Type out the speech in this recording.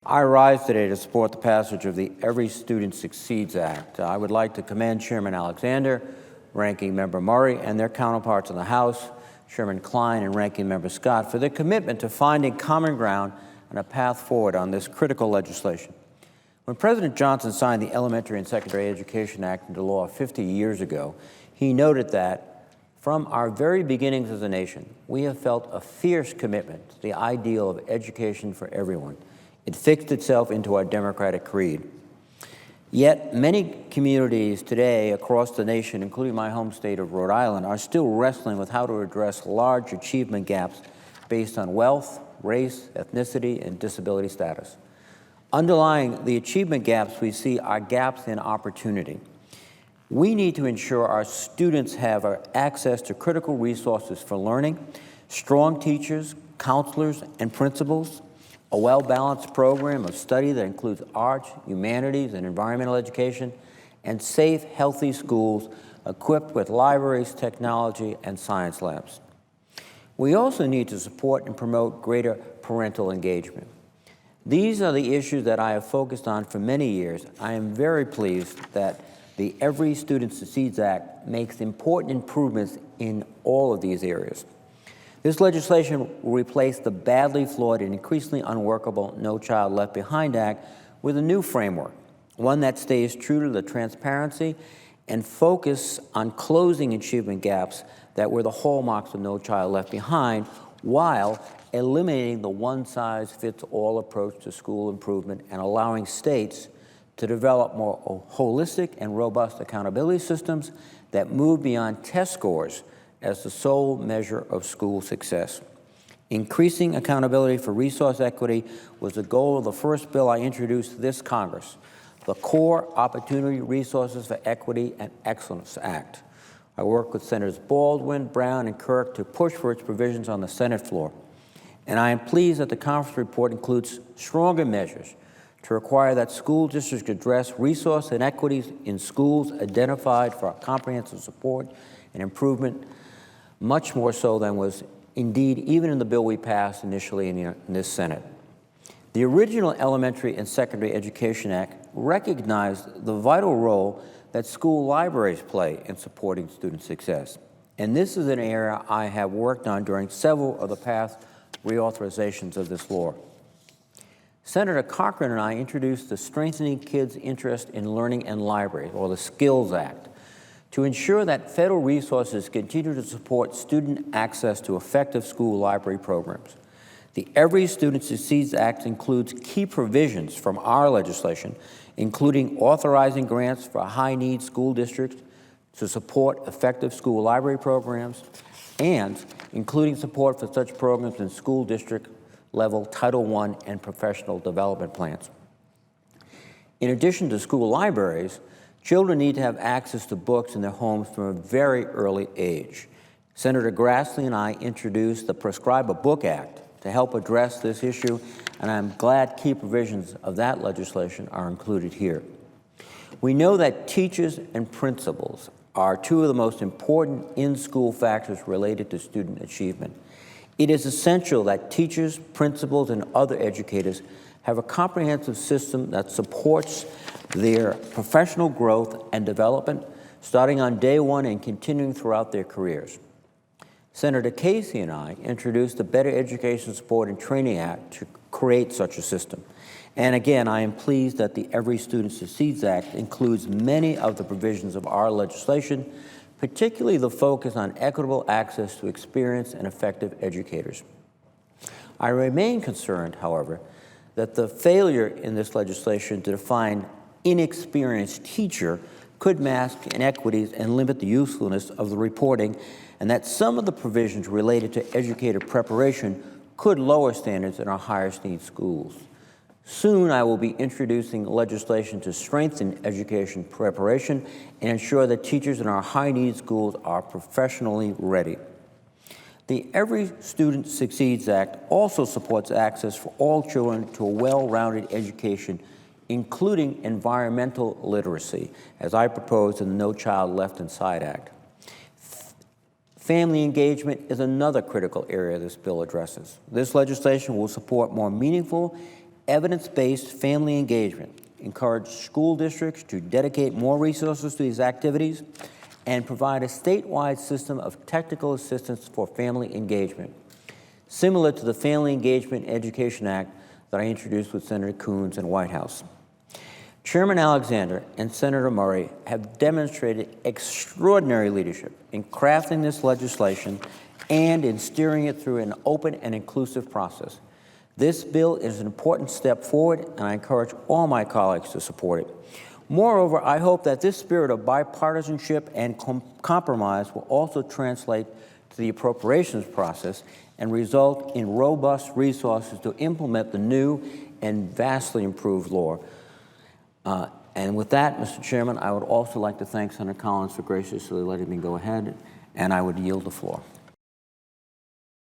I rise today to support the passage of the Every Student Succeeds Act. I would like to commend Chairman Alexander, Ranking Member Murray, and their counterparts in the House, Chairman Klein and Ranking Member Scott, for their commitment to finding common ground and a path forward on this critical legislation. When President Johnson signed the Elementary and Secondary Education Act into law 50 years ago, he noted that from our very beginnings as a nation, we have felt a fierce commitment to the ideal of education for everyone. It fixed itself into our democratic creed. Yet many communities today across the nation, including my home state of Rhode Island, are still wrestling with how to address large achievement gaps based on wealth, race, ethnicity, and disability status. Underlying the achievement gaps we see are gaps in opportunity. We need to ensure our students have access to critical resources for learning, strong teachers, counselors, and principals, a well-balanced program of study that includes arts, humanities, and environmental education, and safe, healthy schools equipped with libraries, technology, and science labs. We also need to support and promote greater parental engagement. These are the issues that I have focused on for many years. I am very pleased that the Every Student Succeeds Act makes important improvements in all of these areas. This legislation will replace the badly flawed and increasingly unworkable No Child Left Behind Act with a new framework, one that stays true to the transparency and focus on closing achievement gaps that were the hallmarks of No Child Left Behind, while eliminating the one-size-fits-all approach to school improvement and allowing states to develop more holistic and robust accountability systems that move beyond test scores as the sole measure of school success. Increasing accountability for resource equity was the goal of the first bill I introduced to this Congress, the Core Opportunity Resources for Equity and Excellence Act. I worked with Senators Baldwin, Brown, and Kirk to push for its provisions on the Senate floor. And I am pleased that the conference report includes stronger measures to require that school districts address resource inequities in schools identified for comprehensive support and improvement, much more so than was indeed even in the bill we passed initially in this Senate. The original Elementary and Secondary Education Act recognized the vital role that school libraries play in supporting student success. And this is an area I have worked on during several of the past reauthorizations of this law. Senator Cochran and I introduced the Strengthening Kids' Interest in Learning and Libraries, or the SKILLS Act, to ensure that federal resources continue to support student access to effective school library programs. The Every Student Succeeds Act includes key provisions from our legislation, including authorizing grants for high-need school districts to support effective school library programs, and including support for such programs in school district level Title I and professional development plans. In addition to school libraries, children need to have access to books in their homes from a very early age. Senator Grassley and I introduced the Prescribe a Book Act to help address this issue, and I'm glad key provisions of that legislation are included here. We know that teachers and principals are two of the most important in-school factors related to student achievement. It is essential that teachers, principals, and other educators have a comprehensive system that supports their professional growth and development, starting on day one and continuing throughout their careers. Senator Casey and I introduced the Better Education Support and Training Act to create such a system. And again, I am pleased that the Every Student Succeeds Act includes many of the provisions of our legislation, particularly the focus on equitable access to experienced and effective educators. I remain concerned, however, that the failure in this legislation to define inexperienced teacher could mask inequities and limit the usefulness of the reporting, and that some of the provisions related to educator preparation could lower standards in our highest need schools. Soon, I will be introducing legislation to strengthen education preparation and ensure that teachers in our high-need schools are professionally ready. The Every Student Succeeds Act also supports access for all children to a well-rounded education, including environmental literacy, as I proposed in the No Child Left Inside Act. Family engagement is another critical area this bill addresses. This legislation will support more meaningful evidence-based family engagement, encourage school districts to dedicate more resources to these activities, and provide a statewide system of technical assistance for family engagement, similar to the Family Engagement Education Act that I introduced with Senator Coons in the White House. Chairman Alexander and Senator Murray have demonstrated extraordinary leadership in crafting this legislation and in steering it through an open and inclusive process. This bill is an important step forward, and I encourage all my colleagues to support it. Moreover, I hope that this spirit of bipartisanship and compromise will also translate to the appropriations process and result in robust resources to implement the new and vastly improved law. And with that, Mr. Chairman, I would also like to thank Senator Collins for graciously letting me go ahead, and I would yield the floor.